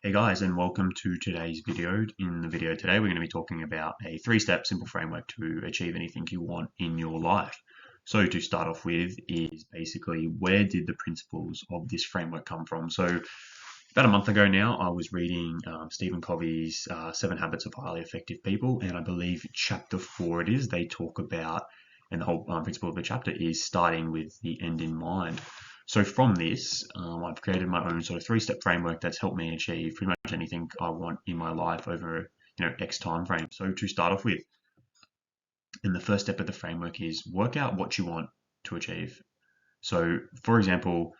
Hey guys, and welcome to today's video. In the video today, we're going to be talking about a three-step simple framework to achieve anything you want in your life. So to start off with is basically, where did the principles of this framework come from? So about a month ago now, I was reading Stephen Covey's 7 Habits of Highly Effective People, and I believe chapter 4 it is, they talk about, and the whole principle of the chapter is starting with the end in mind. So from this, I've created my own sort of three-step framework that's helped me achieve pretty much anything I want in my life over, X time frame. So to start off with, and the first step of the framework is work out what you want to achieve. So for example,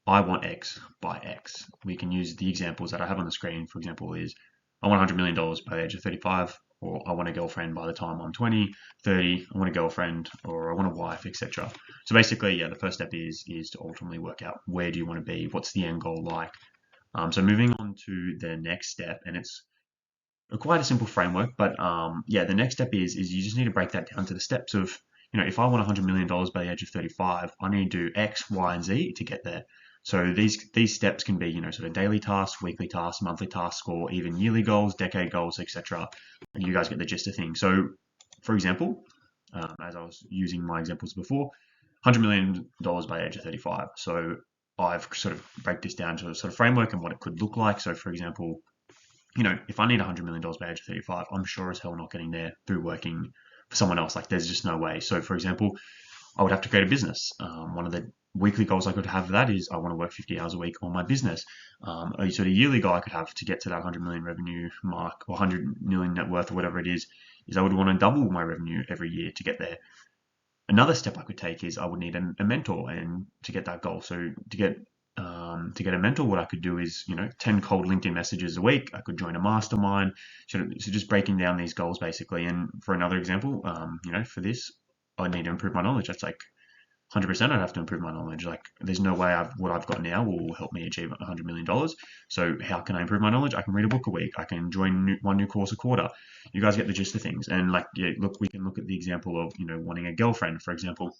I want X by X. We can use the examples that I have on the screen. For example, is I want $100 million by the age of 35, or I want a girlfriend by the time I'm 20, 30, I want a girlfriend, or I want a wife, etc. So basically, yeah, the first step is to ultimately work out where do you want to be, what's the end goal like. So moving on to the next step, and it's quite a simple framework, but yeah, the next step is you just need to break that down to the steps of, if I want $100 million by the age of 35, I need to do X, Y, and Z to get there. So these steps can be, sort of daily tasks, weekly tasks, monthly tasks, or even yearly goals, decade goals, etc. And you guys get the gist of things. So, for example, as I was using my examples before, $100 million by the age of 35. So I've sort of break this down to a sort of framework and what it could look like. So, for example, if I need $100 million by age of 35, I'm sure as hell not getting there through working for someone else. Like, there's just no way. So, for example, I would have to create a business. One of the weekly goals I could have for that is I want to work 50 hours a week on my business. A sort of yearly goal I could have to get to that 100 million revenue mark, or 100 million net worth, or whatever it is I would want to double my revenue every year to get there. Another step I could take is I would need a mentor and to get that goal. So to get a mentor, what I could do is 10 cold LinkedIn messages a week. I could join a mastermind. So just breaking down these goals basically. And for another example, for this, I need to improve my knowledge. That's like 100%. I'd have to improve my knowledge. Like, there's no way what I've got now will help me achieve $100 million. So how can I improve my knowledge? I can read a book a week. I can join one new course a quarter. You guys get the gist of things. And like, yeah, look, we can look at the example of, wanting a girlfriend, for example.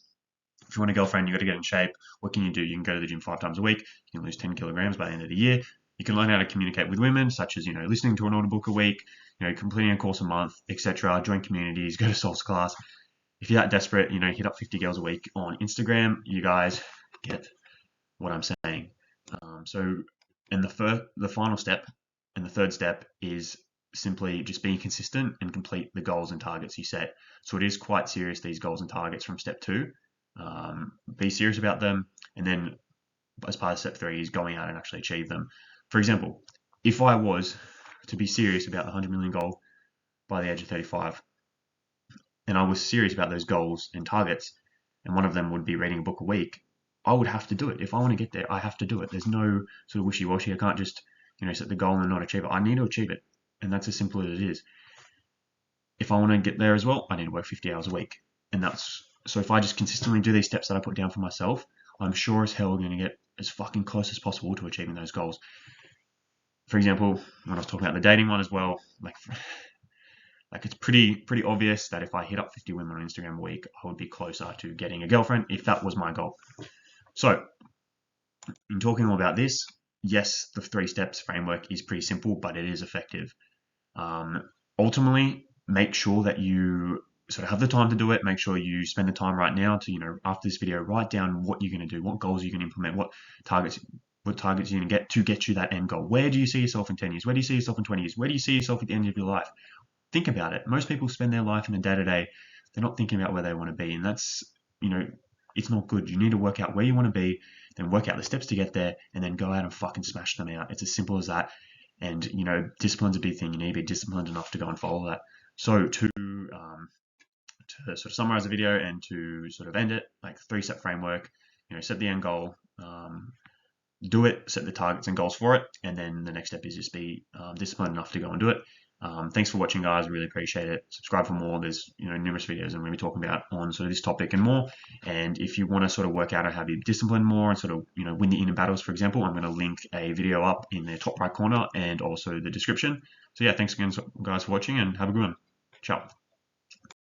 If you want a girlfriend, you got to get in shape. What can you do? You can go to the gym 5 times a week. You can lose 10 kilograms by the end of the year. You can learn how to communicate with women, such as, listening to an audiobook a week, completing a course a month, etc. Join communities, go to Soul's class. If you're that desperate, hit up 50 girls a week on Instagram. You guys get what I'm saying. And the final step and the third step is simply just being consistent and complete the goals and targets you set. So it is quite serious, these goals and targets from step 2. Be serious about them, and then as part of step 3 is going out and actually achieve them. For example, if I was to be serious about the 100 million goal by the age of 35, and I was serious about those goals and targets, and one of them would be reading a book a week, I would have to do it. If I want to get there, I have to do it. There's no sort of wishy-washy. I can't just, set the goal and not achieve it. I need to achieve it, and that's as simple as it is. If I want to get there as well, I need to work 50 hours a week, and so if I just consistently do these steps that I put down for myself, I'm sure as hell going to get as fucking close as possible to achieving those goals. For example, when I was talking about the dating one as well, like it's pretty obvious that if I hit up 50 women on Instagram a week, I would be closer to getting a girlfriend if that was my goal. So, in talking all about this, yes, the 3 steps framework is pretty simple, but it is effective. Ultimately, make sure that you sort of have the time to do it. Make sure you spend the time right now to, after this video, write down what you're going to do, what goals you're going to implement, what targets you're going to get you that end goal. Where do you see yourself in 10 years? Where do you see yourself in 20 years? Where do you see yourself at the end of your life? Think about it. Most people spend their life in the day-to-day. They're not thinking about where they want to be, and that's, it's not good. You need to work out where you want to be, then work out the steps to get there, and then go out and fucking smash them out. It's as simple as that. And, discipline's a big thing. You need to be disciplined enough to go and follow that. So to sort of summarize the video and to sort of end it, like 3-step framework, set the end goal, do it, set the targets and goals for it, and then the next step is just be disciplined enough to go and do it. Thanks for watching, guys. Really appreciate it. Subscribe for more. There's numerous videos I'm going to be talking about on sort of this topic and more. And if you want to sort of work out how to be disciplined more and sort of win the inner battles, for example, I'm going to link a video up in the top right corner and also the description. So yeah, thanks again, guys, for watching, and have a good one. Ciao.